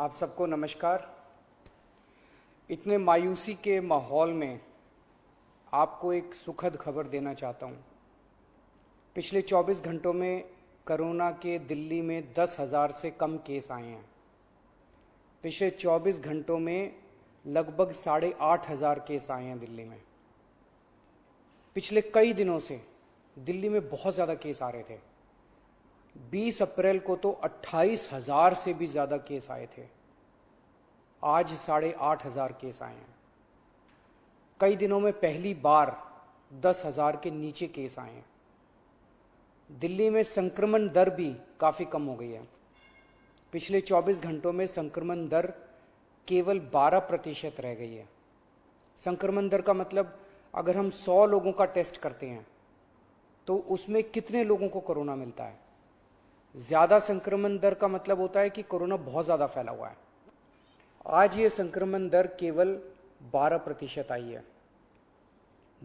आप सबको नमस्कार। इतने मायूसी के माहौल में आपको एक सुखद खबर देना चाहता हूँ। पिछले 24 घंटों में कोरोना के दिल्ली में 10,000 से कम केस आए हैं। पिछले 24 घंटों में लगभग 8,500 केस आए हैं दिल्ली में। पिछले कई दिनों से दिल्ली में बहुत ज़्यादा केस आ रहे थे। 20 अप्रैल को तो 28,000 से भी ज़्यादा केस आए थे। आज 8,500 केस आए हैं। कई दिनों में पहली बार 10,000 के नीचे केस आए हैं। दिल्ली में संक्रमण दर भी काफ़ी कम हो गई है। पिछले 24 घंटों में संक्रमण दर केवल 12% रह गई है। संक्रमण दर का मतलब अगर हम 100 लोगों का टेस्ट करते हैं तो उसमें कितने लोगों को कोरोना मिलता है। ज़्यादा संक्रमण दर का मतलब होता है कि कोरोना बहुत ज़्यादा फैला हुआ है। आज ये संक्रमण दर केवल 12% आई है।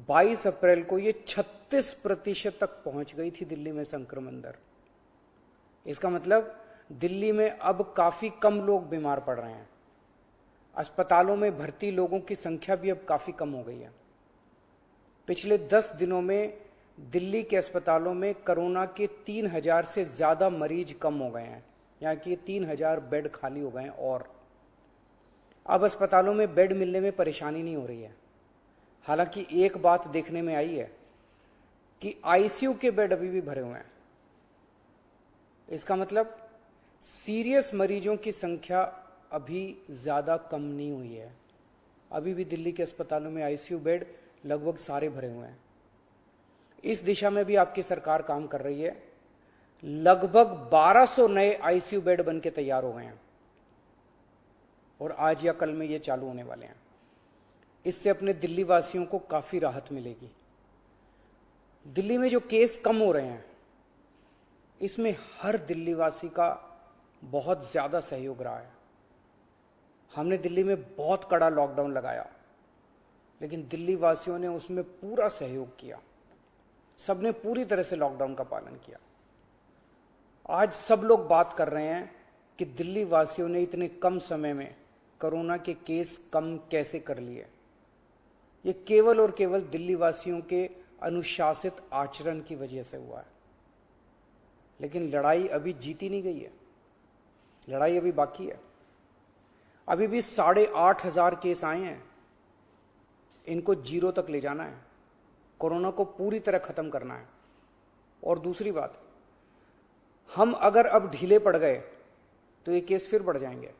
22 अप्रैल को ये 36% तक पहुंच गई थी दिल्ली में संक्रमण दर। इसका मतलब दिल्ली में अब काफ़ी कम लोग बीमार पड़ रहे हैं। अस्पतालों में भर्ती लोगों की संख्या भी अब काफ़ी कम हो गई है। पिछले 10 दिनों में दिल्ली के अस्पतालों में कोरोना के 3,000 से ज़्यादा मरीज कम हो गए हैं, यहाँ कि 3,000 बेड खाली हो गए हैं। और अब अस्पतालों में बेड मिलने में परेशानी नहीं हो रही है। हालांकि एक बात देखने में आई है कि आईसीयू के बेड अभी भी भरे हुए हैं। इसका मतलब सीरियस मरीजों की संख्या अभी ज़्यादा कम नहीं हुई है। अभी भी दिल्ली के अस्पतालों में आईसीयू बेड लगभग सारे भरे हुए हैं। इस दिशा में भी आपकी सरकार काम कर रही है। लगभग 1200 नए आईसीयू बेड बन के तैयार हो गए हैं और आज या कल में ये चालू होने वाले हैं। इससे अपने दिल्ली वासियों को काफ़ी राहत मिलेगी। दिल्ली में जो केस कम हो रहे हैं इसमें हर दिल्ली वासी का बहुत ज़्यादा सहयोग रहा है। हमने दिल्ली में बहुत कड़ा लॉकडाउन लगाया, लेकिन दिल्ली वासियों ने उसमें पूरा सहयोग किया। सबने पूरी तरह से लॉकडाउन का पालन किया। आज सब लोग बात कर रहे हैं कि दिल्ली वासियों ने इतने कम समय में कोरोना के केस कम कैसे कर लिए। ये केवल और केवल दिल्ली वासियों के अनुशासित आचरण की वजह से हुआ है। लेकिन लड़ाई अभी जीती नहीं गई है। लड़ाई अभी बाकी है। अभी भी 8,500 केस आए हैं। इनको 0 तक ले जाना है। कोरोना को पूरी तरह खत्म करना है। और दूसरी बात, हम अगर अब ढीले पड़ गए तो ये केस फिर बढ़ जाएंगे।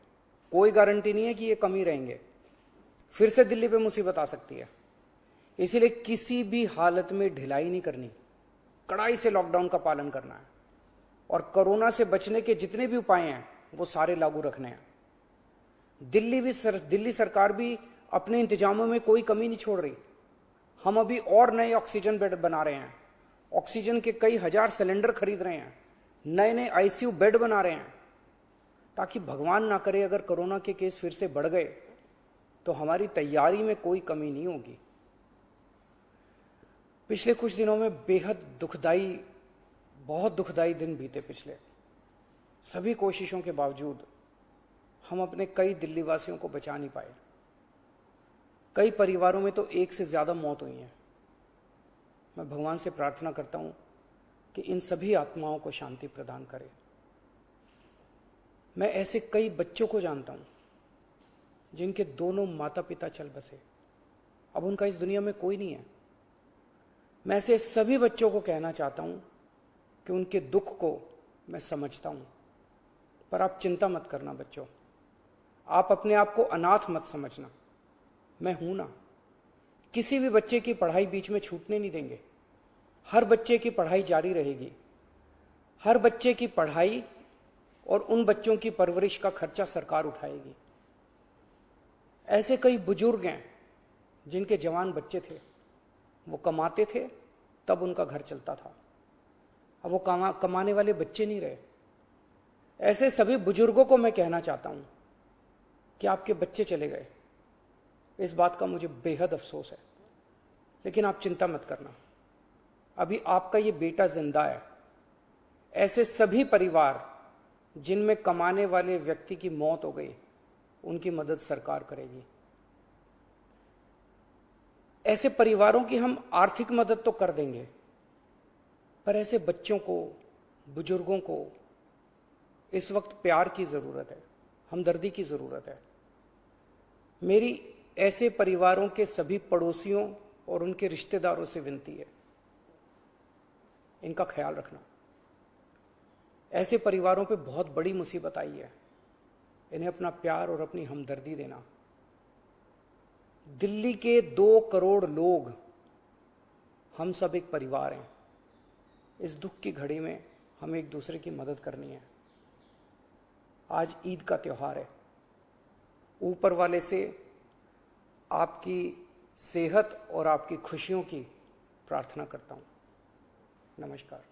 कोई गारंटी नहीं है कि ये कम ही रहेंगे। फिर से दिल्ली पे मुसीबत आ सकती है। इसीलिए किसी भी हालत में ढिलाई नहीं करनी, कड़ाई से लॉकडाउन का पालन करना है और कोरोना से बचने के जितने भी उपाय हैं वो सारे लागू रखने हैं। दिल्ली सरकार भी अपने इंतजामों में कोई कमी नहीं छोड़ रही। हम अभी और नए ऑक्सीजन बेड बना रहे हैं। ऑक्सीजन के कई हजार सिलेंडर खरीद रहे हैं। नए नए आईसीयू बेड बना रहे हैं, ताकि भगवान ना करे अगर कोरोना के केस फिर से बढ़ गए तो हमारी तैयारी में कोई कमी नहीं होगी। पिछले कुछ दिनों में बेहद दुखदाई, बहुत दुखदाई दिन बीते। पिछले सभी कोशिशों के बावजूद हम अपने कई दिल्ली वासियों को बचा नहीं पाए। कई परिवारों में तो 1 से ज़्यादा मौत हुई है। मैं भगवान से प्रार्थना करता हूं कि इन सभी आत्माओं को शांति प्रदान करे। मैं ऐसे कई बच्चों को जानता हूं जिनके दोनों माता पिता चल बसे। अब उनका इस दुनिया में कोई नहीं है। मैं ऐसे सभी बच्चों को कहना चाहता हूं कि उनके दुख को मैं समझता हूं, पर आप चिंता मत करना बच्चों। आप अपने आप को अनाथ मत समझना। मैं हूं ना। किसी भी बच्चे की पढ़ाई बीच में छूटने नहीं देंगे। हर बच्चे की पढ़ाई जारी रहेगी। हर बच्चे की पढ़ाई और उन बच्चों की परवरिश का खर्चा सरकार उठाएगी। ऐसे कई बुजुर्ग हैं जिनके जवान बच्चे थे, वो कमाते थे तब उनका घर चलता था। अब वो कमाने वाले बच्चे नहीं रहे। ऐसे सभी बुजुर्गों को मैं कहना चाहता हूं कि आपके बच्चे चले गए। इस बात का मुझे बेहद अफसोस है, लेकिन आप चिंता मत करना। अभी आपका ये बेटा जिंदा है। ऐसे सभी परिवार जिनमें कमाने वाले व्यक्ति की मौत हो गई, उनकी मदद सरकार करेगी। ऐसे परिवारों की हम आर्थिक मदद तो कर देंगे, पर ऐसे बच्चों को, बुजुर्गों को इस वक्त प्यार की ज़रूरत है, हमदर्दी की ज़रूरत है। मेरी ऐसे परिवारों के सभी पड़ोसियों और उनके रिश्तेदारों से विनती है, इनका ख्याल रखना। ऐसे परिवारों पे बहुत बड़ी मुसीबत आई है, इन्हें अपना प्यार और अपनी हमदर्दी देना। दिल्ली के 2 करोड़ लोग, हम सब एक परिवार हैं। इस दुख की घड़ी में हमें एक दूसरे की मदद करनी है। आज ईद का त्योहार है। ऊपर वाले से आपकी सेहत और आपकी खुशियों की प्रार्थना करता हूँ। नमस्कार।